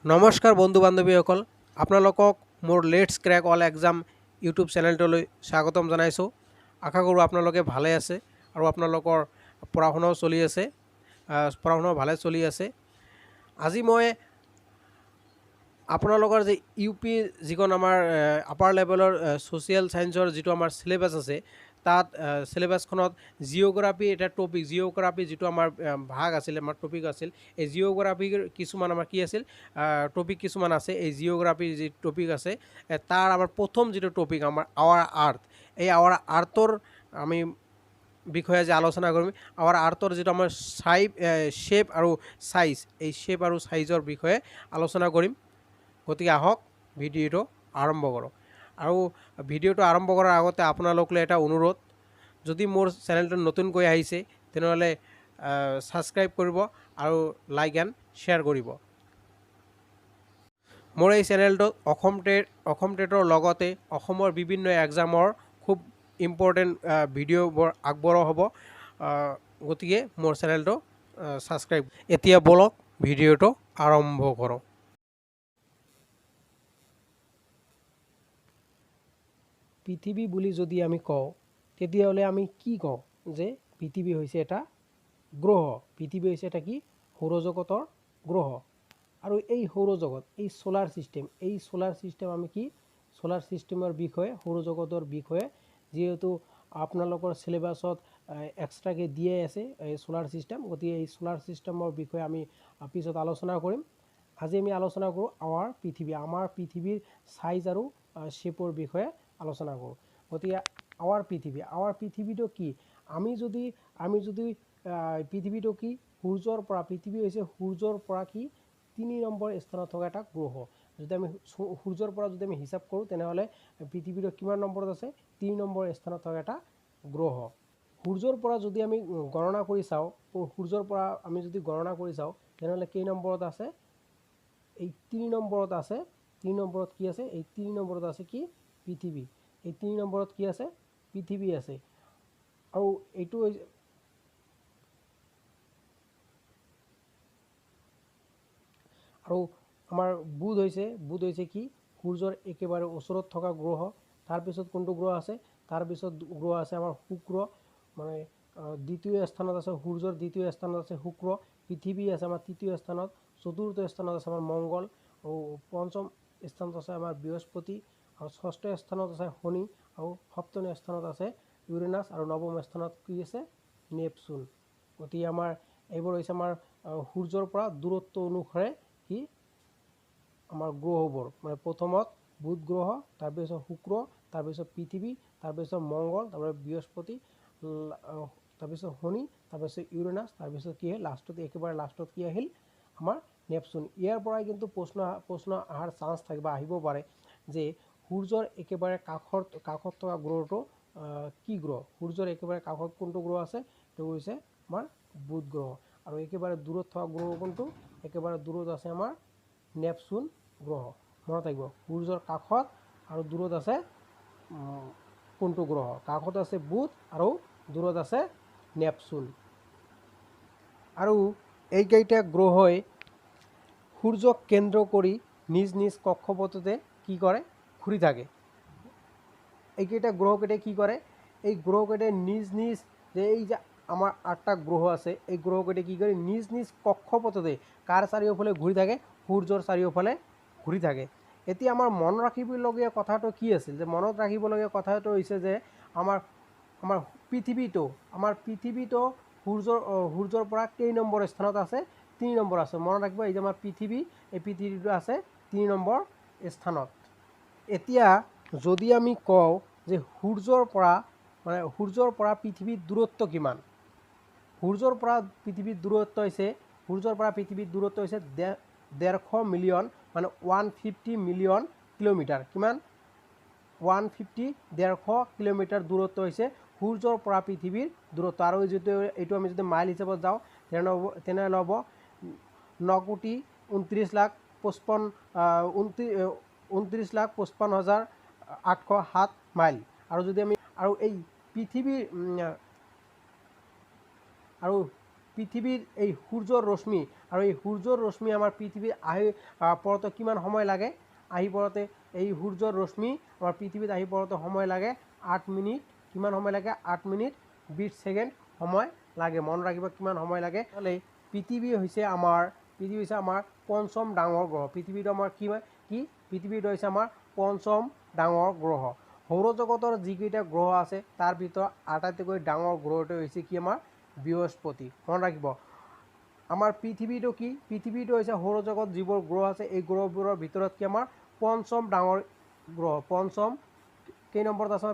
নমস্কাৰ বন্ধু বান্ধৱীসকল, আপোনালোকক মোৰ let's crack all exam YouTube চেনেলটোলৈ স্বাগতম জনাইছোঁ। আশা কৰোঁ আপোনালোকে ভালে আছে আৰু আপোনালোকৰ পঢ়া শুনাও চলি আছে, ভালে চলি আছে। আজি মই আপোনালোকৰ যে ইউ পি যিখন আমাৰ আপাৰ লেভেলৰ ছ'চিয়েল ছায়েন্সৰ যিটো আমাৰ চিলেবাছ আছে, তাত চিলেবাছখনত জিঅ'গ্ৰাফী এটা টপিক, জিঅ'গ্ৰাফী যিটো আমাৰ ভাগ আছিল, আমাৰ টপিক আছিল, এই জিঅ'গ্ৰাফীৰ কিছুমান আমাৰ কি আছিল টপিক কিছুমান আছে। এই জিঅ'গ্ৰাফীৰ যি টপিক আছে তাৰ আমাৰ প্ৰথম যিটো টপিক আমাৰ আৱাৰ আৰ্থ, এই আৱাৰ আৰ্থৰ আমি বিষয়ে যে আলোচনা কৰিম, আৱাৰ আৰ্থৰ যিটো আমাৰ শ্বেপ আৰু চাইজ, এই শ্বেপ আৰু চাইজৰ বিষয়ে আলোচনা কৰিম। গতিকে আহক ভিডিঅ'টো আৰম্ভ কৰোঁ। আৰু ভিডিঅ'টো আৰম্ভ কৰাৰ আগতে আপোনালোকলৈ এটা অনুৰোধ, যদি মোৰ চেনেলটো নতুনকৈ আহিছে তেনেহ'লে ছাবস্ক্ৰাইব কৰিব আৰু লাইক এণ্ড শ্বেয়াৰ কৰিব। মোৰ এই চেনেলটোত অসম টেটৰ লগতে অসমৰ বিভিন্ন এক্সামৰ খুব ইম্পৰ্টেণ্ট ভিডিঅ'বোৰ আগবঢ়োৱা হ'ব। গতিকে মোৰ চেনেলটো ছাবস্ক্ৰাইব। এতিয়া বলক ভিডিঅ'টো আৰম্ভ কৰোঁ। পৃথিৱী বুলি যদি আমি কওঁ তেতিয়াহ'লে আমি কি কওঁ? যে পৃথিৱী হৈছে এটা গ্ৰহ। পৃথিৱী হৈছে এটা কি? সৌৰজগতৰ গ্ৰহ। আৰু এই সৌৰজগত, এই ছ'লাৰ ছিষ্টেম আমি কি? ছ'লাৰ ছিষ্টেমৰ বিষয়ে, সৌৰজগতৰ বিষয়ে যিহেতু আপোনালোকৰ চিলেবাছত এক্সট্ৰাকৈ দিয়ে আছে এই ছ'লাৰ ছিষ্টেম, গতিকে এই ছ'লাৰ ছিষ্টেমৰ বিষয়ে আমি পিছত আলোচনা কৰিম। আজি আমি আলোচনা কৰোঁ আমাৰ পৃথিৱীৰ চাইজ আৰু শ্বেপৰ বিষয়ে আলোচনা কৰোঁ। গতিকে আমাৰ পৃথিৱীটো কি? আমি যদি পৃথিৱীটো কি? পৃথিৱী হৈছে সূৰ্যৰ পৰা কি 3 নম্বৰ স্থানত থকা এটা গ্ৰহ। যদি আমি সূৰ্যৰ পৰা যদি আমি হিচাপ কৰোঁ তেনেহ'লে পৃথিৱীটো কিমান নম্বৰত আছে? 3 নম্বৰ স্থানত থকা এটা গ্ৰহ। সূৰ্যৰ পৰা যদি আমি গণনা কৰি চাওঁ, তেনেহ'লে কেই নম্বৰত আছে? এই 3 নম্বৰত আছে। 3 নম্বৰত কি আছে? এই 3 নম্বৰত আছে কি? পৃথিৱী। এই 3 নম্বৰত কি আছে? পৃথিৱী আছে। আৰু এইটো আৰু আমাৰ বুধ হৈছে কি? সূৰ্যৰ একেবাৰে ওচৰত থকা গ্ৰহ। তাৰপিছত কোনটো গ্ৰহ আছে? তাৰপিছত গ্ৰহ আছে আমাৰ শুক্ৰ, মানে দ্বিতীয় স্থানত আছে সূৰ্যৰ দ্বিতীয় স্থানত আছে শুক্ৰ। পৃথিৱী আছে আমাৰ তৃতীয় স্থানত। চতুৰ্থ স্থানত আছে আমাৰ মংগল, আৰু পঞ্চম স্থানত আছে আমাৰ বৃহস্পতি, আৰু ষষ্ঠ স্থানত আছে শনি, আৰু সপ্তম স্থানত আছে ইউৰেনাছ, আৰু নৱম স্থানত কি আছে? নেপচুন। গতিকে আমাৰ এইবোৰ হৈছে আমাৰ সূৰ্যৰ পৰা দূৰত্ব অনুসাৰে কি আমাৰ গ্ৰহবোৰ, মানে প্ৰথমত বুধ গ্ৰহ, তাৰপিছত শুক্ৰ, তাৰপিছত পৃথিৱী, তাৰপিছত মংগল, তাৰপিছত বৃহস্পতি, তাৰপিছত শনি, তাৰপিছত ইউৰেনাছ, তাৰপিছত কি আহিল? একেবাৰে লাষ্টত কি আহিল? আমাৰ নেপচুন। ইয়াৰ পৰাই কিন্তু প্ৰশ্ন অহাৰ চান্স থাকে বা আহিব পাৰে যে সূৰ্যৰ একেবাৰে কাষত থকা গ্ৰহটো কি গ্ৰহ? সূৰ্যৰ একেবাৰে কাষত কোনটো গ্ৰহ আছে? সেইটো হৈছে আমাৰ বুধ গ্ৰহ। আৰু একেবাৰে দূৰত থকা গ্ৰহ কোনটো? একেবাৰে দূৰত আছে আমাৰ নেপচুন গ্ৰহ। মনত থাকিব, সূৰ্যৰ কাষত আৰু দূৰত আছে কোনটো গ্ৰহ? কাষত আছে বুধ আৰু দূৰত আছে নেপচুন। আৰু এইকেইটা গ্ৰহই সূৰ্যক কেন্দ্ৰ কৰি নিজ নিজ কক্ষপথতে কি কৰে? ঘূৰি থাকে। এইকেইটা গ্ৰহকেইটাই কি কৰে? এই গ্ৰহকেইটাই নিজ এই যে আমাৰ 8টা গ্ৰহ আছে, এই গ্ৰহকেইটাই কি কৰে? নিজ নিজ কক্ষপথতে কাৰ চাৰিওফালে ঘূৰি থাকে? সূৰ্যৰ চাৰিওফালে ঘূৰি থাকে। এতিয়া আমাৰ মনত ৰাখিবলগীয়া কথাটো কি আছিল? যে মনত ৰাখিবলগীয়া কথাটো হৈছে যে আমাৰ পৃথিৱীটো সূৰ্যৰ পৰা কেই নম্বৰ স্থানত আছে? 3 নম্বৰ আছে। মনত ৰাখিব, এই যে আমাৰ পৃথিৱী, এই পৃথিৱীটো আছে 3 নম্বৰ স্থানত। এতিয়া যদি আমি কওঁ যে সূৰ্যৰ পৰা পৃথিৱীৰ দূৰত্ব কিমান? সূৰ্যৰ পৰা পৃথিৱীৰ দূৰত্ব হৈছে 150 মিলিয়ন, মানে 150 মিলিয়ন কিলোমিটাৰ। কিমান? 150 কিলোমিটাৰ দূৰত্ব হৈছে সূৰ্যৰ পৰা পৃথিৱীৰ দূৰত্ব। আৰু এইটো আমি যদি মাইল হিচাপত যাওঁ তেনেহ'লে হ'ব 29,55,807 মাইল। আৰু যদি আমি এই পৃথিৱীৰ এই সূৰ্যৰ ৰশ্মি আৰু এই সূৰ্যৰ ৰশ্মি আমাৰ পৃথিৱীত আহি পৰোঁতে কিমান সময় লাগে আহি পৰোঁতে এই সূৰ্যৰ ৰশ্মি আমাৰ পৃথিৱীত আহি পৰোঁতে সময় লাগে 8 মিনিট কিমান সময় লাগে 8 মিনিট 20 ছেকেণ্ড সময় লাগে মন ৰাখিব কিমান সময় লাগে তাহলে পৃথিৱী হৈছে আমাৰ পঞ্চম ডাঙৰ গ্ৰহ পৃথিৱীটো আমাৰ কি পৃথিৱীটো হৈছে আমাৰ পঞ্চম ডাঙৰ গ্ৰহ সৌৰজগতৰ যিকেইটা গ্ৰহ আছে তাৰ ভিতৰত আটাইতকৈ ডাঙৰ গ্ৰহটো হৈছে কি আমাৰ বৃহস্পতি মন ৰাখিব আমাৰ পৃথিৱীটো কি পৃথিৱীটো হৈছে সৌৰজগত যিবোৰ গ্ৰহ আছে এই গ্ৰহবোৰৰ ভিতৰত কি আমাৰ পঞ্চম ডাঙৰ গ্ৰহ পঞ্চম কেই নম্বৰত আছে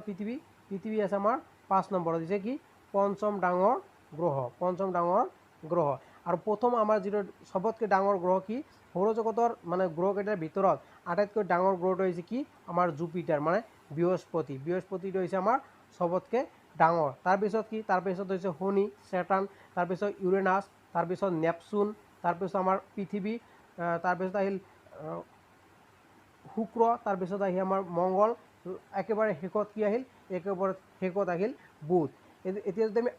পৃথিৱী আছে আমাৰ 5 নম্বৰত দিছে কি পঞ্চম ডাঙৰ গ্ৰহ আৰু প্ৰথম আমাৰ যিটো সবতকৈ ডাঙৰ গ্ৰহ কি সৌৰজগতৰ মানে গ্ৰহকেইটাৰ ভিতৰত আটাইতকৈ ডাঙৰ গ্ৰহটো হৈছে কি আমাৰ জুপিটাৰ মানে বৃহস্পতিটো হৈছে আমাৰ সবতকৈ ডাঙৰ তাৰপিছত কি তাৰপিছত হৈছে শনি সেটাৰ্ণ তাৰপিছত ইউৰেনাছ তাৰপিছত নেপচুন তাৰপিছত আমাৰ পৃথিৱী তাৰপিছত আহিল শুক্ৰ তাৰপিছত আহিল আমাৰ মংগল একেবাৰে শেষত কি আহিল বুধ এতিয়া যদি আমি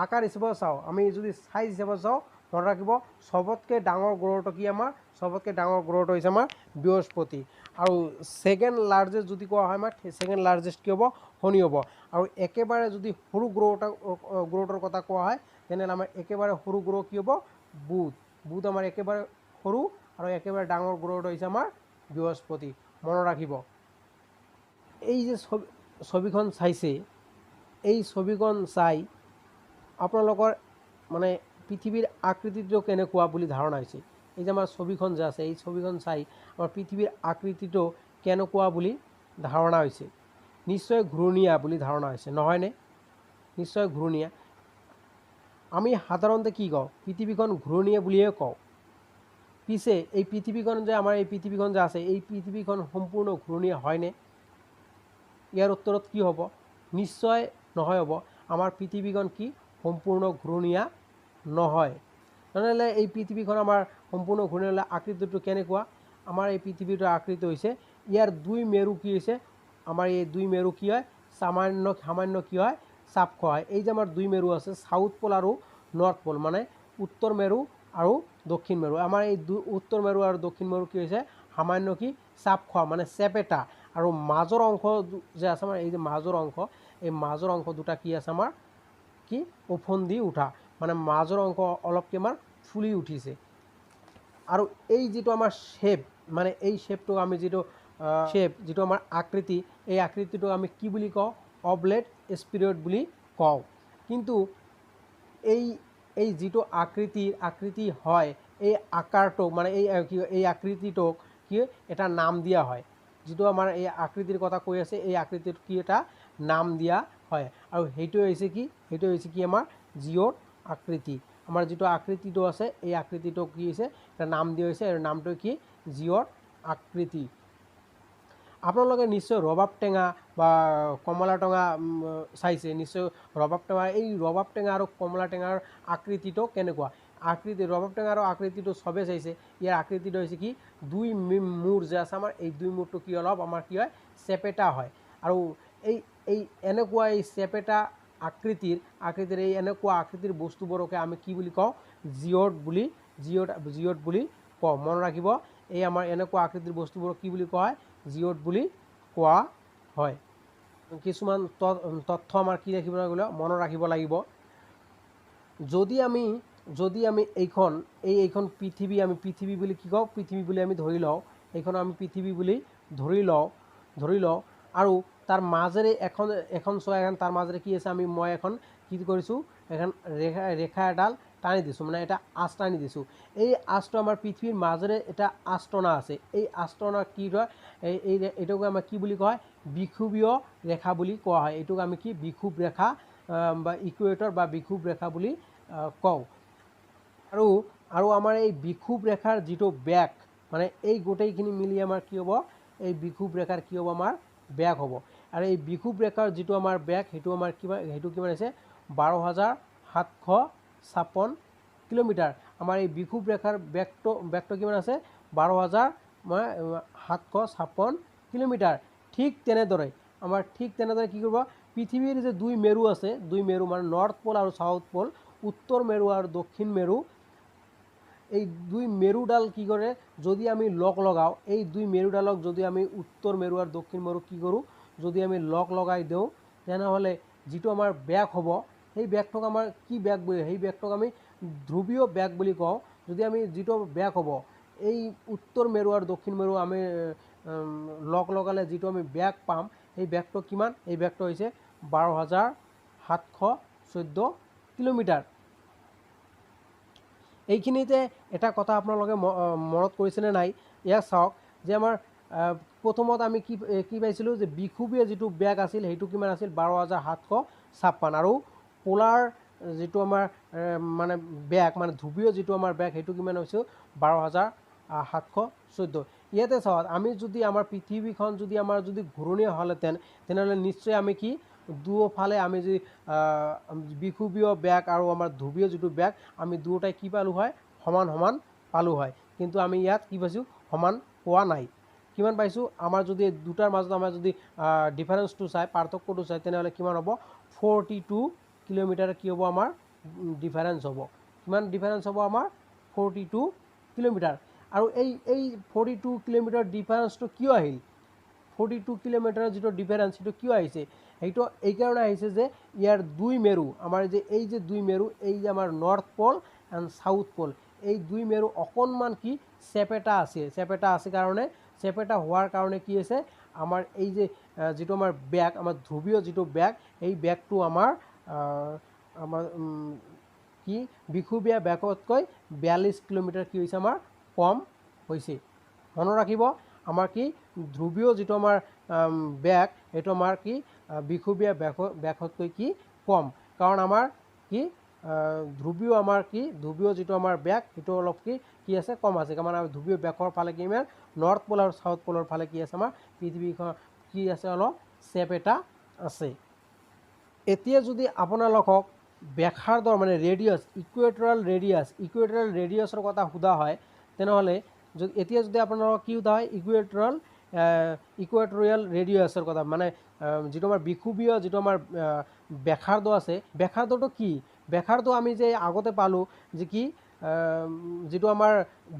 আকাৰ হিচাপে চাওঁ আমি যদি সাইজ হিচাপে চাওঁ মনত ৰাখিব সবতকৈ ডাঙৰ গ্ৰহটো কি আমাৰ সবতকৈ ডাঙৰ গ্ৰহটো হৈছে আমাৰ বৃহস্পতি আৰু সেকেন্ড লাৰ্জেষ্ট যদি কোৱা হয় আমাৰ সেকেন্ড লাৰ্জেষ্ট কি হ'ব শনি হ'ব আৰু একেবাৰে যদি সৰু গ্ৰহটোৰ কথা কোৱা হয় তেনেহ'লে আমাৰ একেবাৰে সৰু গ্ৰহ কি হ'ব বুধ আমাৰ একেবাৰে সৰু আৰু একেবাৰে ডাঙৰ গ্ৰহটো হৈছে আমাৰ বৃহস্পতি মনত ৰাখিব এই যে ছবিখন চাইছে এই ছবিখন চাই আপোনালোকৰ মানে পৃথিৱীৰ আকৃতিটো কেনেকুৱা বুলি ধাৰণা হৈছে এই যে আমাৰ ছবিখন যে আছে এই ছবিখন চাই আমাৰ পৃথিৱীৰ আকৃতিটো কেনেকুৱা বুলি ধাৰণা হৈছে নিশ্চয় ঘূৰণীয়া বুলি ধাৰণা হৈছে নহয়নে নিশ্চয় ঘূৰণীয়া আমি সাধাৰণতে কি কওঁ পৃথিৱীখন ঘূৰণীয়া বুলিয়ে কওঁ পিছে এই পৃথিৱীখন যে আমাৰ এই পৃথিৱীখন যে আছে এই পৃথিৱীখন সম্পূৰ্ণ ঘূৰণীয়া হয়নে ইয়াৰ উত্তৰত কি হ'ব নিশ্চয় নহয় হ'ব আমাৰ পৃথিৱীখন কি সম্পূৰ্ণ ঘূৰণীয়া নহয় তেনেহ'লে এই পৃথিৱীখন আমাৰ সম্পূৰ্ণ ঘূৰণীয়া আকৃতিটো কেনেকুৱা আমাৰ এই পৃথিৱীটোৰ আকৃতি হৈছে ইয়াৰ দুই মেৰু কি হৈছে আমাৰ এই দুই মেৰু কি হয় সামান্য কি হয় চাপ খোৱা হয় এই যে আমাৰ দুই মেৰু আছে সাউথ পোল আৰু নৰ্থ পোল মানে উত্তৰ মেৰু আৰু দক্ষিণ মেৰু আমাৰ এই উত্তৰ মেৰু আৰু দক্ষিণ মেৰু কি হৈছে সামান্য কি চাপ খোৱা মানে চেপেটা আৰু মাজৰ অংশ যে আছে আমাৰ এই যে মাজৰ অংশ দুটা কি আছে আমাৰ কি ওফন্দি উঠা মানে মাজৰ অংশ অলপ কি আমাৰ ফুলি উঠিছে আৰু এই যিটো আমাৰ শেপ মানে এই শেপটো আমি যিটো আমাৰ আকৃতি এই আকৃতিটো আমি কি বুলি কওঁ অবলেট স্পিৰিয়ড বুলি কওঁ কিন্তু এই যিটো আকৃতি হয় এই আকাৰটোক মানে এই আকৃতিটোক কি এটা নাম দিয়া হয় যিটো আমাৰ এই আকৃতিৰ কথা কৈ আছে এই আকৃতিটোক কি এটা নাম দিয়া হয় আৰু সেইটো হৈছে কি আমাৰ জিঅ'ৰ আকৃতি আমাৰ যিটো আকৃতিটো আছে এই আকৃতিটোক কি হৈছে এটা নাম দিয়া হৈছে আৰু নামটো কি জিঅ'ৰ আকৃতি আপোনালোকে নিশ্চয় ৰবাব টেঙা বা কমলা টেঙা চাইছে নিশ্চয় ৰবাব টেঙা আৰু কমলা টেঙাৰ আকৃতিটো কেনেকুৱা ৰবাব টেঙাৰ আকৃতিটো সবে চাইছে ইয়াৰ আকৃতিটো হৈছে কি দুই মূৰ যে আছে আমাৰ এই দুই মূৰটো কি অলপ আমাৰ কি হয় চেপেটা হয় আৰু এই এনেকুৱা এই চেপেটা আকৃতিৰ এই এনেকুৱা আকৃতিৰ বস্তুবোৰকে আমি কি বুলি কওঁ জিঅ'ড বুলি কওঁ মনত ৰাখিব এই আমাৰ এনেকুৱা আকৃতিৰ বস্তুবোৰক কি বুলি কোৱা হয় জিঅ'ড বুলি কোৱা হয় কিছুমান তথ্য আমাৰ কি ৰাখিব লাগিব মনত ৰাখিব লাগিব যদি আমি এইখন পৃথিৱী আমি পৃথিৱী বুলি কি কওঁ পৃথিৱী বুলি আমি ধৰি লওঁ এইখন আমি পৃথিৱী বুলি ধৰি লওঁ আৰু তাৰ মাজেৰে এখন তাৰ মাজেৰে কি আছে মই এখন কি কৰিছোঁ এখন ৰেখা এডাল টানি দিছোঁ মানে এটা আঁচ টানি দিছোঁ এই আঁচটো আমাৰ পৃথিৱীৰ মাজেৰে এটা আঁচটনা আছে এই আঁচটনা কি হয় এইটোক আমাৰ কি বুলি কোৱা হয় বিষুৱীয় ৰেখা বুলি কোৱা হয় এইটোক আমি কি বিষুৱ ৰেখা বা ইকুৱেটৰ বা বিষুৱ ৰেখা বুলি কওঁ আৰু আমাৰ এই বিষুৱ ৰেখাৰ যিটো বেগ মানে এই গোটেইখিনি মিলি আমাৰ কি হ'ব এই বিষুৱ ৰেখাৰ কি হ'ব আমাৰ বেগ হ'ব আৰু এই বিষুৱ ৰেখাৰ যিটো আমাৰ বেগ সেইটো কিমান আছে 12,756 কিলোমিটাৰ আমাৰ এই বিষুৱ ৰেখাৰ বেগটো কিমান আছে 12,756 কিলোমিটাৰ ঠিক তেনেদৰে কি কৰিব পৃথিৱীৰ যে দুই মেৰু আছে দুই মেৰু মানে নৰ্থ পোল আৰু সাউথ পোল উত্তৰ মেৰু আৰু দক্ষিণ মেৰু এই দুই মেৰুডাল কি কৰে যদি আমি লগ লগাও এই দুই মেৰুডালক যদি আমি উত্তৰ মেৰু আৰু দক্ষিণ মেৰু কি কৰোঁ যদি আমি লগ লগাই দিওঁ তেনেহ'লে যিটো আমাৰ বেগ হ'ব সেই বেগটোক আমাৰ কি বেগ বুলি সেই বেগটোক আমি ধ্ৰুৱীয় বেগ বুলি কওঁ যদি আমি যিটো বেগ হ'ব এই উত্তৰ মেৰু আৰু দক্ষিণ মেৰু আমি লগ লগালে যিটো আমি বেগ পাম এই বেগটো কিমান এই বেগটো হৈছে 12,714 কিলোমিটাৰ। এইখিনিতে এটা কথা আপোনালোকে মনত কৰিছেনে নাই ইয়াক চাওক যে আমাৰ প্ৰথমত আমি কি পাইছিলোঁ যে বিষুৱীয় যিটো বেগ আছিল সেইটো কিমান আছিল 12,756 আৰু পোলাৰ যিটো আমাৰ মানে বেগ মানে ধ্ৰুৱীয় যিটো আমাৰ বেগ সেইটো কিমান হৈছিল 12,714। ইয়াতে চাওক আমি যদি আমাৰ পৃথিৱীখন যদি আমাৰ যদি ঘূৰণীয়া হ'লহেঁতেন তেনেহ'লে নিশ্চয় আমি কি দুয়োফালে আমি যদি বিষুৱীয় বেগ আৰু আমাৰ ধ্ৰুৱীয় যিটো বেগ আমি দুয়োটাই কি পালোঁ হয় সমান সমান পালোঁ হয় কিন্তু আমি ইয়াত কি পাইছোঁ সমান পোৱা নাই। কিমান পাইছোঁ আমাৰ যদি দুটাৰ মাজত আমাৰ যদি ডিফাৰেঞ্চটো চাই পাৰ্থক্যটো চাই তেনেহ'লে কিমান হ'ব 42 কিলোমিটাৰ কি হ'ব আমাৰ ডিফাৰেঞ্চ হ'ব। কিমান ডিফাৰেঞ্চ হ'ব আমাৰ 42 কিলোমিটাৰ আৰু এই 42 কিলোমিটাৰ ডিফাৰেঞ্চটো কিয় আহিল 42 কিলোমিটাৰৰ যিটো ডিফাৰেঞ্চ সেইটো কিয় আহিছে সেইটো এইকাৰণে আহিছে যে ইয়াৰ দুই মেৰু আমাৰ যে এই যে দুই মেৰু এই যে আমাৰ নৰ্থ পল এণ্ড সাউথ পল এই দুই মেৰু অকণমান কি চেপেটা আছে কাৰণে চেপেটা হোৱাৰ কাৰণে কি হৈছে আমাৰ এই যে যিটো আমাৰ বেগ আমাৰ ধ্ৰুৱীয় যিটো বেগ এই বেগটো আমাৰ কি বিষুৱীয় বেগতকৈ 42 কিলোমিটাৰ কি হৈছে আমাৰ কম হৈছে। মনত ৰাখিব আমাৰ কি ধ্ৰুৱীয় যিটো আমাৰ বেগ সেইটো আমাৰ কি বিষুৱীয় বেগতকৈ কি কম কাৰণ আমাৰ কি ধ্ৰুৱীয় আমাৰ কি ধ্ৰুৱীয় যিটো আমাৰ বেগ সেইটো অলপ কি আছে কম আছে কাৰণ আমাৰ ধ্ৰুৱীয় বেগৰ ফালে কি আমাৰ নৰ্থ পল আৰু সাউথ পলৰ ফালে কি আছে আমাৰ পৃথিৱীখন কি আছে অলপ চেপেটা আছে। এতিয়া যদি আপোনালোকক ব্যাসাৰ্ধৰ মানে ৰেডিয়াছ ইকুৱেটৰিয়েল ৰেডিয়াছৰ কথা সোধা হয় তেনেহ'লে এতিয়া যদি আপোনালোকক কি সোধা হয় ইকুৱেটৰিয়েল ৰেডিয়াছৰ কথা মানে যিটো আমাৰ বিষুৱীয় যিটো আমাৰ ব্যাসাৰ্ধ আছে ব্যাসাৰ্ধটো কি ব্যাসাৰ্ধ আমি যে আগতে পালোঁ যে কি যিটো আমাৰ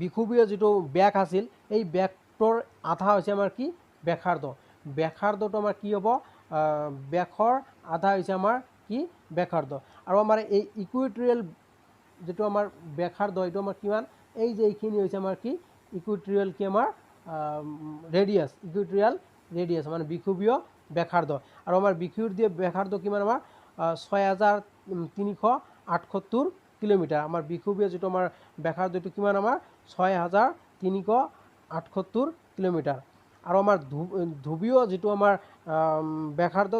বিষুৱীয় যিটো বেগ আছিল এই বেগটোৰ আধা হৈছে আমাৰ কি ব্যাসাৰ্ধটো আমাৰ কি হ'ব ব্যাসৰ আধা হৈছে আমাৰ কি ব্যাসাৰ্ধ আৰু আমাৰ এই ইকুৱেটৰিয়েল যিটো আমাৰ ব্যাসাৰ্ধ এইটো আমাৰ কিমান এই যে এইখিনি হৈছে আমাৰ কি ইকুৱেটৰিয়েল কি আমাৰ ইকুৱেটৰিয়েল ৰেডিয়াছ মানে বিষুৱীয় ব্যাসাৰ্ধ আৰু আমাৰ বিষুৱীয় ব্যাসাৰ্ধ কিমান আমাৰ 6,378 কিলোমিটাৰ আমাৰ বিষুৱীয় যিটো আমাৰ ব্যাসাৰ্ধ এইটো কিমান আমাৰ 6,378 কিলোমিটাৰ আৰু আমাৰ ধ্ৰুৱীয় যিটো আমাৰ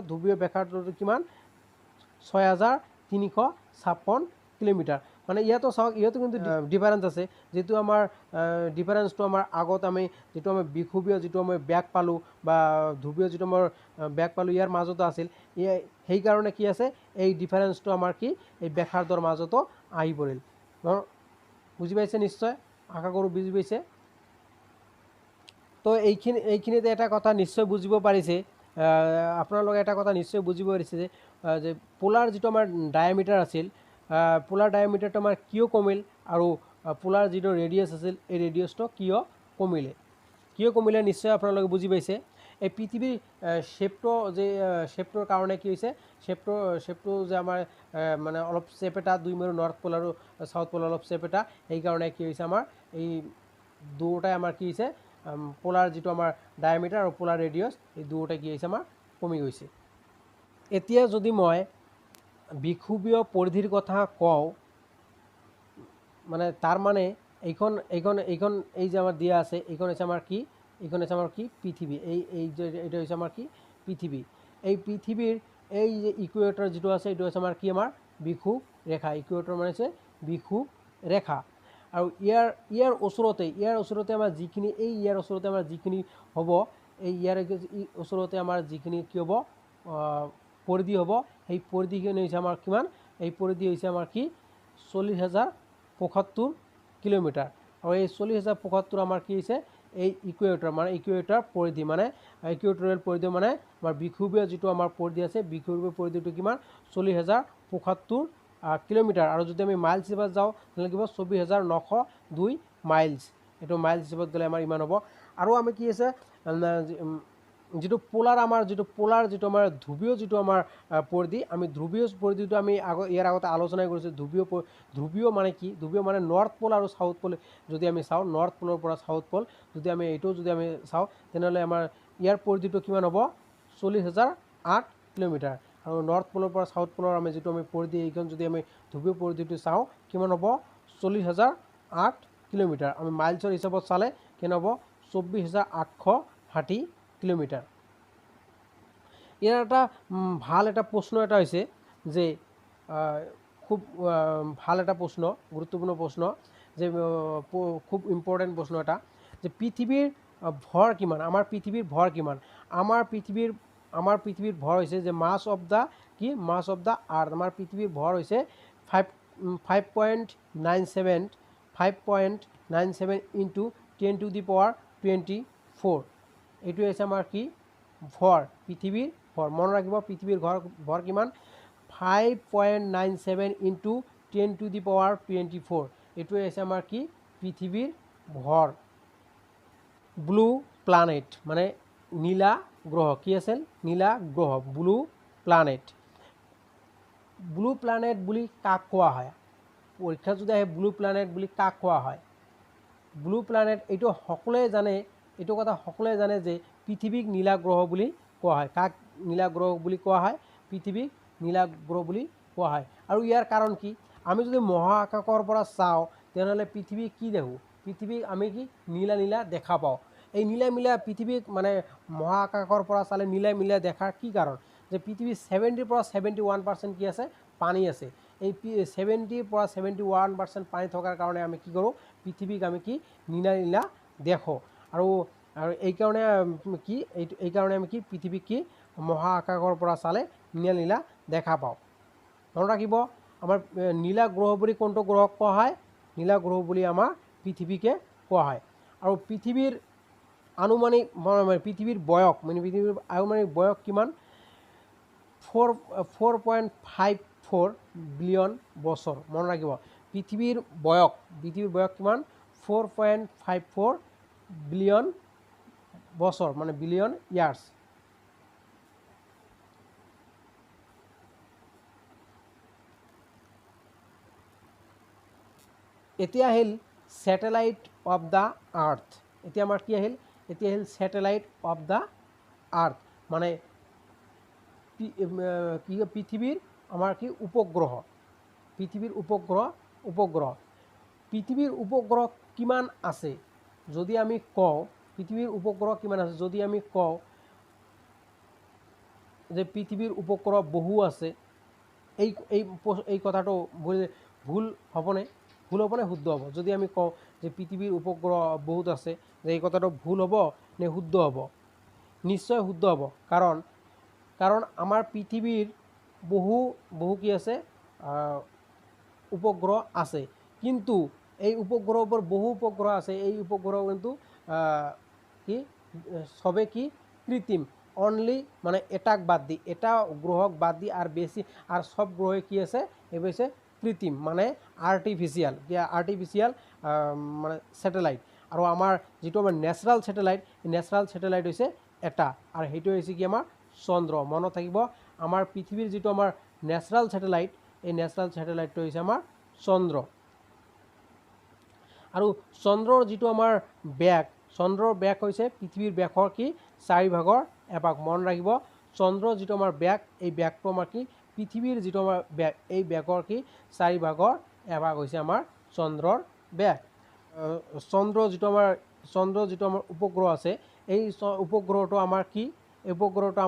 ধ্ৰুৱীয় ব্যাসাৰ্ধটো কিমান 6,356 কিলোমিটাৰ মানে ইয়াতো চাওক ইয়াতো কিন্তু ডিফাৰেঞ্চ আছে যিটো আমাৰ ডিফাৰেঞ্চটো আমাৰ আগত আমি যিটো আমি বিষুৱীয় যিটো আমি বেগ পালোঁ বা ধ্ৰুৱীয় যিটো আমাৰ বেগ পালোঁ ইয়াৰ মাজতো আছিল সেইকাৰণে কি আছে এই ডিফাৰেঞ্চটো আমাৰ কি এই ব্যাসাৰ্ধৰ মাজতো আহি পৰিল। বুজি পাইছে নিশ্চয় আশা কৰোঁ বুজি পাইছে। তো এইখিনিতে এটা কথা নিশ্চয় বুজিব পাৰিছে আপোনালোকে এটা কথা নিশ্চয় বুজিব পাৰিছে যে পোলাৰ যিটো আমাৰ ডায়ামিটাৰ আছিল পোলাৰ ডায়ামিটাৰটো আমাৰ কিয় কমিল আৰু পোলাৰ যিটো ৰেডিয়াছ আছিল এই ৰেডিয়াছটো কিয় কমিলে নিশ্চয় আপোনালোকে বুজি পাইছে। এই পৃথিৱীৰ শ্বেপটোৰ কাৰণে কি হৈছে শ্বেপটো যে আমাৰ মানে অলপ চেপেটা দুই মেৰু নৰ্থ পল আৰু সাউথ পল অলপ চেপেটা সেইকাৰণে কি হৈছে আমাৰ এই দুয়োটাই আমাৰ কি হৈছে পোলাৰ যিটো আমাৰ ডায়ামিটাৰ আৰু পোলাৰ ৰেডিয়াছ এই দুয়োটাই কি হৈছে আমাৰ কমি গৈছে। এতিয়া যদি মই বিষুৱীয় পৰিধিৰ কথা কওঁ মানে তাৰ মানে এইখন এই যে আমাৰ দিয়া আছে এইখন হৈছে আমাৰ কি পৃথিৱী এইটো হৈছে আমাৰ কি পৃথিৱী এই পৃথিৱীৰ এই যে ইকুৱেটৰ যিটো আছে এইটো হৈছে আমাৰ কি আমাৰ বিষুৱ ৰেখা ইকুৱেটৰ মানে হৈছে বিষুৱ ৰেখা আৰু ইয়াৰ ওচৰতে আমাৰ যিখিনি ইয়াৰ ওচৰতে আমাৰ যিখিনি হ'ব এই ইয়াৰ ওচৰতে আমাৰ যিখিনি কি হ'ব পৰিধি হ'ব সেই পৰিধিখিনি হৈছে আমাৰ কিমান এই পৰিধি হৈছে আমাৰ কি 40,075 কিলোমিটাৰ আৰু এই 40,075 আমাৰ কি হৈছে এই ইকুৱেটৰ পৰিধি মানে ইকুৱেটৰিয়েল পৰিধি মানে আমাৰ বিষুৱীয় যিটো আমাৰ পৰিধি আছে বিষুৱীয় পৰিধিটো কিমান 40,075 কিলোমিটাৰ আৰু যদি আমি মাইলছ হিচাপত যাওঁ তেনে লাগিব 24,902 মাইলছ। এইটো মাইলছ হিচাপত গ'লে আমাৰ ইমান হ'ব। আৰু আমি কি আছে যিটো পোলাৰ আমাৰ যিটো আমাৰ ধ্ৰুৱীয় যিটো আমাৰ পৰিধি, আমি ধ্ৰুৱীয় পৰিধিটো আমি ইয়াৰ আগতে আলোচনা কৰিছোঁ। ধ্ৰুৱীয় মানে কি? ধ্ৰুৱীয় মানে নৰ্থ পল আৰু চাউথ পল যদি আমি চাওঁ, নৰ্থ পলৰ পৰা চাউথ পল যদি আমি এইটো যদি আমি চাওঁ তেনেহ'লে আমাৰ ইয়াৰ পৰিধিটো কিমান হ'ব? 40,008 কিলোমিটাৰ। আৰু নৰ্থ পলৰ পৰা চাউথ পলৰ আমি যিটো পৰিধি, এইখন যদি আমি ধ্ৰুৱীয় পৰিধিটো চাওঁ কিমান হ'ব? 40,008 কিলোমিটাৰ। আমি মাইলছৰ হিচাপত চালে কিমান হ'ব? 24,860 কিলোমিটাৰ। ইয়াৰ এটা ভাল এটা প্ৰশ্ন এটা হৈছে যে খুব ভাল এটা প্ৰশ্ন, গুৰুত্বপূৰ্ণ প্ৰশ্ন, যে খুব ইম্পৰ্টেণ্ট প্ৰশ্ন এটা, যে পৃথিৱীৰ ভৰ কিমান? আমাৰ পৃথিৱীৰ ভৰ কিমান? আমাৰ পৃথিৱীৰ ভৰ হৈছে যে মাছ অফ দ্য আৰ্থ। আমাৰ পৃথিৱীৰ ভৰ হৈছে 5.97 ইনটু 10 টু দি পাৱাৰ 24। এইটো হৈছে আমাৰ কি? ভৰ, পৃথিৱীৰ ভৰ। মনত ৰাখিব, পৃথিৱীৰ ভৰ কিমান? 5.97 ইনটু 10 টু দি পাৱাৰ 24। এইটোৱে হৈছে আমাৰ কি? পৃথিৱীৰ ভৰ। ব্লু প্লানেট মানে নীলা গ্ৰহ। কি আছিল? নীলা গ্ৰহ, ব্লু প্লানেট। ব্লু প্লানেট বুলি কাক কোৱা হয়? পৰীক্ষাত যদি আহে ব্লু প্লানেট বুলি কাক কোৱা হয়? ব্লু প্লানেট এইটো সকলোৱে জানে, এইটো কথা সকলোৱে জানে যে পৃথিৱীক নীলা গ্ৰহ বুলি কোৱা হয়। কাক নীলা গ্ৰহ বুলি কোৱা হয়? পৃথিৱীক নীলা গ্ৰহ বুলি কোৱা হয়। আৰু ইয়াৰ কাৰণ কি? আমি যদি মহাকাশৰ পৰা চাওঁ তেনেহ'লে পৃথিৱীক কি দেখোঁ? পৃথিৱীক আমি কি নীলা নীলা দেখা পাওঁ। এই নীলা পৃথিৱীক মানে মহাকাশৰ পৰা চালে নীলা দেখাৰ কি কাৰণ? যে পৃথিৱীৰ 70 পৰা 71% কি আছে? পানী আছে। এই 70 পৰা 71% পানী থকাৰ কাৰণে আমি কি কৰোঁ? পৃথিৱীক আমি কি নীলা দেখোঁ। আৰু এইকাৰণে আমি কি পৃথিৱীক কি মহাকাশৰ পৰা চালে নীলা দেখা পাওঁ। মনত ৰাখিব, আমাৰ নীলা গ্ৰহ বুলি কোনটো গ্ৰহক কোৱা হয়? নীলা গ্ৰহ বুলি আমাৰ পৃথিৱীকে কোৱা হয়। আৰু পৃথিৱীৰ পৃথিৱীৰ বয়স পৃথিৱীৰ আনুমানিক বয়স কিমান? 4.54 বিলিয়ন বছৰ। মনত ৰাখিব, পৃথিৱীৰ বয়স কিমান? 4.54 বিলিয়ন বছৰ, মানে বিলিয়ন ইয়াৰ্ছ। এতিয়া আহিল ছেটেলাইট অফ দ্য আৰ্থ। এতিয়া আমাৰ কি আহিল? এতিয়া আহিল ছেটেলাইট অফ দ্য আৰ্থ, মানে কি পৃথিৱীৰ আমাৰ কি উপগ্ৰহ। পৃথিৱীৰ উপগ্ৰহ কিমান আছে? যদি আমি কওঁ পৃথিৱীৰ উপগ্ৰহ কিমান আছে, যদি আমি কওঁ যে পৃথিৱীৰ উপগ্ৰহ বহু আছে, এই কথাটো ভুল হ'বনে? ভুল হ'বনে শুদ্ধ হ'ব? যদি আমি কওঁ যে পৃথিৱীৰ উপগ্ৰহ বহুত আছে, যে এই কথাটো ভুল হ'ব নে শুদ্ধ হ'ব? নিশ্চয় শুদ্ধ হ'ব। কাৰণ আমাৰ পৃথিৱীৰ বহু কি আছে? উপগ্ৰহ আছে। কিন্তু এই উপগ্ৰহবোৰ বহু উপগ্ৰহ আছে, এই উপগ্ৰহ কিন্তু কি সবে কি কৃত্ৰিম। অনলি মানে এটাক বাদ দি, এটা গ্ৰহক বাদ দি আর বেশি আর সব গ্রহে কি আছে? এবার হচ্ছে কৃত্রিম মানে আর্টিফিশিয়াল মানে স্যাটেলাইট। আর আমার যেটো আমার ন্যাচারাল স্যাটেলাইট হচ্ছে এটা, আর সেইটো হচ্ছে কি আমার চন্দ্র। মনত থাকিব, আমার পৃথিবীর যেটো আমার ন্যাচারাল স্যাটেলাইট, এই ন্যাচারাল স্যাটেলাইটটো হচ্ছে আমার চন্দ্র। আৰু চন্দ্ৰৰ যিটো আমাৰ চন্দ্ৰৰ ব্যাস হৈছে পৃথিৱীৰ ব্যাসৰ কি 4 ভাগৰ 1 ভাগ। মন ৰাখিব, চন্দ্ৰৰ যিটো আমাৰ ব্যাস, এই ব্যাসটো আমাৰ কি পৃথিৱীৰ যিটো আমাৰ ব্যাস, এই ব্যাসৰ কি 4 ভাগৰ 1 ভাগ হৈছে আমাৰ চন্দ্ৰৰ ব্যাস। চন্দ্ৰৰ যিটো আমাৰ উপগ্ৰহ আছে, এই উপগ্ৰহটো আমাৰ কি? এই উপগ্ৰহটো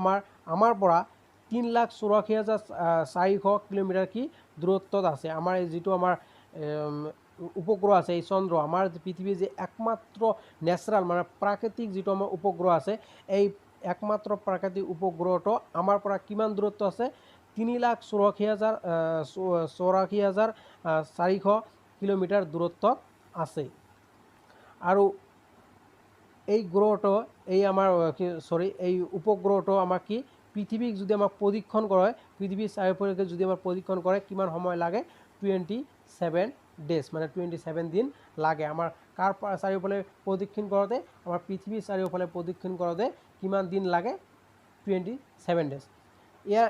আমাৰ পৰা 3,84,400 কিলোমিটাৰ কি দূৰত্বত আছে। আমাৰ এই যিটো আমাৰ উপগ্ৰহ আছে, এই চন্দ্ৰ আমাৰ পৃথিৱীৰ যে একমাত্ৰ ন্যাচাৰাল মানে প্ৰাকৃতিক যিটো আমাৰ উপগ্ৰহ আছে, এই একমাত্ৰ প্ৰাকৃতিক উপগ্ৰহটো আমাৰ পৰা কিমান দূৰত্ব আছে? 3,84,400 কিলোমিটাৰ দূৰত্বত আছে। আৰু এই গ্ৰহটো এই উপগ্ৰহটো আমাৰ কি পৃথিৱীক যদি আমাক প্ৰদক্ষিণ কৰে, পৃথিৱীৰ চাৰিওফালে যদি আমাক প্ৰদক্ষিণ কৰে কিমান সময় লাগে 27 ডেজ, মানে 27 দিন লাগে আমাৰ কাৰ চাৰিওফালে প্ৰদক্ষিণ কৰোঁতে, আমাৰ পৃথিৱীৰ চাৰিওফালে প্ৰদক্ষিণ কৰোঁতে কিমান দিন লাগে 27 ডেজ। ইয়াৰ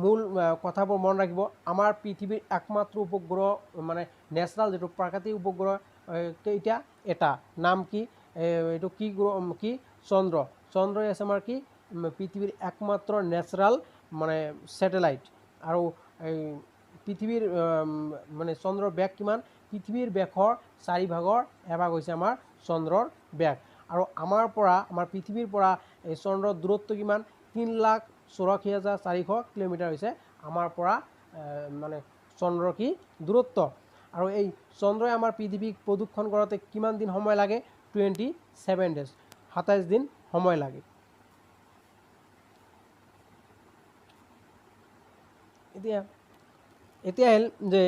মূল কথাবোৰ মন ৰাখিব। আমাৰ পৃথিৱীৰ একমাত্ৰ উপগ্ৰহ মানে নেচাৰেল যিটো প্ৰাকৃতিক উপগ্ৰহ কেইটা, এটা নাম কি, এইটো কি গ্ৰহ কি চন্দ্ৰ। চন্দ্ৰই আছে আমাৰ কি পৃথিৱীৰ একমাত্ৰ নেচাৰেল মানে ছেটেলাইট। আৰু এই পৃথিৱীৰ মানে চন্দ্ৰৰ বেগ কিমান, পৃথিৱীৰ বেগৰ 4/4 এভাগ হৈছে আমাৰ চন্দ্ৰৰ বেগ। আৰু আমাৰ পৃথিৱীৰ পৰা এই চন্দ্ৰৰ দূৰত্ব কিমান, 3,84,400 কিলোমিটাৰ হৈছে আমাৰ পৰা মানে চন্দ্ৰৰ কি দূৰত্ব। আৰু এই চন্দ্ৰই আমাৰ পৃথিৱীক প্ৰদক্ষিণ কৰোঁতে কিমান দিন সময় লাগে 27 ডেজ, 27 দিন সময় লাগে। এতিয়া আহিল যে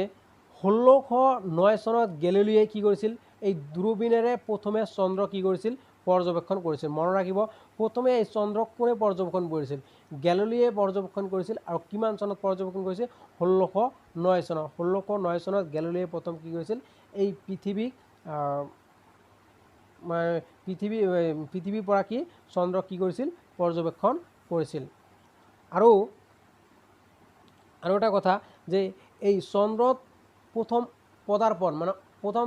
1609 চনত গেলিলিওৱে কি কৰিছিল, এই দূৰবীনেৰে প্ৰথমে চন্দ্ৰ কি কৰিছিল পৰ্যবেক্ষণ কৰিছিল। মনত ৰাখিব, প্ৰথমে এই চন্দ্ৰক কোনে পৰ্যবেক্ষণ কৰিছিল, গেলিলিওৱে পৰ্যবেক্ষণ কৰিছিল। আৰু কিমান চনত পৰ্যবেক্ষণ কৰিছিল, 1609 চনত। 1609 চনত গেলিলিওৱে প্ৰথম কি কৰিছিল, এই পৃথিৱীৰ পৰা কি চন্দ্ৰক কি কৰিছিল পৰ্যবেক্ষণ কৰিছিল। আৰু এটা কথা যে এই চন্দ্ৰত প্ৰথম পদাৰ্পণ মানে প্ৰথম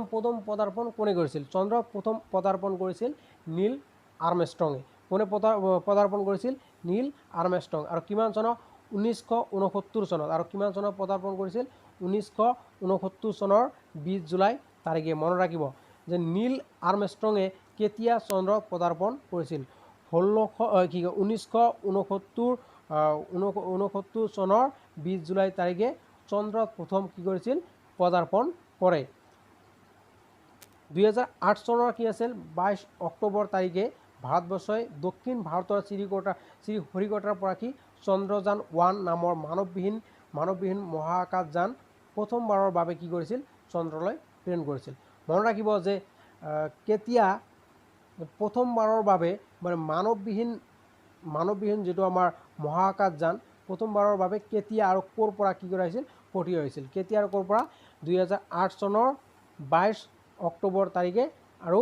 পদাৰ্পণ কোনে কৰিছিল, চন্দ্ৰত প্ৰথম পদাৰ্পণ কৰিছিল নীল আৰ্মষ্ট্ৰঙে। কোনে পদাৰ্পণ কৰিছিল, নীল আৰ্মষ্ট্ৰং। আৰু কিমান চনত, 1969 চনত। আৰু কিমান চনত পদাৰ্পণ কৰিছিল, 1969 চনৰ 20 জুলাই তাৰিখে। মনত ৰাখিব যে নীল আৰ্মষ্ট্ৰঙে কেতিয়া চন্দ্ৰত পদাৰ্পণ কৰিছিল, 1969 চনৰ 20 জুলাই তাৰিখে চন্দ্ৰত প্ৰথম কি কৰিছিল পদাৰ্পণ কৰে। 2008 চনৰ কি আছিল 22 অক্টোবৰ তাৰিখে ভাৰতবৰ্ষই দক্ষিণ ভাৰতৰ শ্ৰীহৰিকোটাৰ পৰা কি চন্দ্ৰযান-1 নামৰ মানৱবিহীন মহাকাশযান প্ৰথমবাৰৰ বাবে কি কৰিছিল চন্দ্ৰলৈ প্ৰেৰণ কৰিছিল। মনত ৰাখিব যে কেতিয়া প্ৰথমবাৰৰ বাবে মানে মানৱবিহীন যিটো আমাৰ মহাকাশযান প্ৰথমবাৰৰ বাবে কেতিয়া আৰু ক'ৰ পৰা কি কৰা হৈছিল পঠিওৱা হৈছিল, কেতিয়া আৰু ক'ৰ পৰা, 2008 চনৰ 22 অক্টোবৰ তাৰিখে আৰু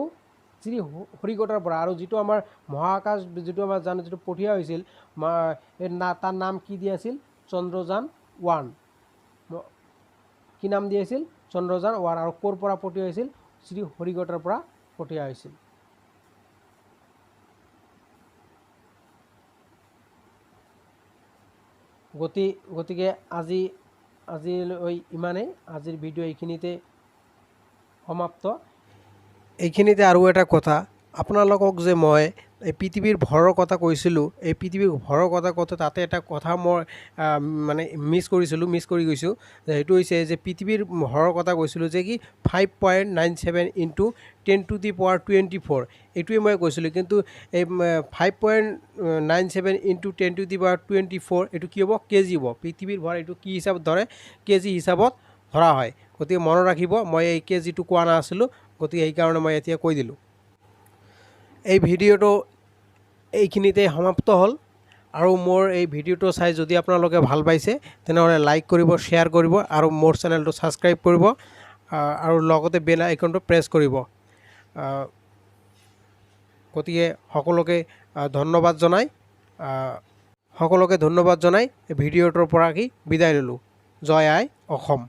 শ্ৰীহৰিকোটাৰ পৰা। আৰু যিটো আমাৰ মহাকাশ যিটো আমাৰ যান যিটো পঠিওৱা হৈছিল তাৰ নাম কি দিয়া আছিল, চন্দ্ৰযান-1। কি নাম দিয়া আছিল, চন্দ্ৰযান-1। আৰু ক'ৰ পৰা পঠিওৱা হৈছিল, শ্ৰীহৰিকোটাৰ পৰা পঠিওৱা হৈছিল। গতিকে আজিলৈ ইমানেই। আজিৰ ভিডিঅ' এইখিনিতে সমাপ্ত। এইখিনিতে আৰু এটা কথা, আপোনালোকক যে মই এই পৃথিৱীৰ ভৰৰ কথা কৈছিলোঁ, এই পৃথিৱীৰ ভৰৰ কথা কওঁতে তাতে এটা কথা মই মানে মিছ কৰি গৈছোঁ। সেইটো হৈছে যে পৃথিৱীৰ ভৰৰ কথা কৈছিলোঁ যে কি 5.97 × 10⁻²৪ এইটোৱে মই কৈছিলোঁ। কিন্তু এই 5.97 × 10⁻²৪ এইটো কি হ'ব, কেজি হ'ব। পৃথিৱীৰ ভৰ এইটো কি হিচাপত ধৰে, কেজি হিচাপত ধৰা হয়। গতিকে মনত ৰাখিব, মই এই কেজিটো কোৱা নাছিলোঁ, গতিকে সেইকাৰণে মই এতিয়া কৈ দিলোঁ। এই ভিডিঅ'টো এইখিনিতে সমাপ্ত হ'ল। আৰু মোৰ এই ভিডিঅ'টো চাই যদি আপোনালোকে ভাল পাইছে তেনেহ'লে লাইক কৰিব, শ্বেয়াৰ কৰিব আৰু মোৰ চেনেলটো ছাবস্ক্ৰাইব কৰিব আৰু লগতে বেল আইকনটো প্ৰেছ কৰিব। গতিকে সকলোকে ধন্যবাদ জনাই ভিডিঅ'টোৰ পৰা বিদায় ল'লোঁ। জয় আই অসম।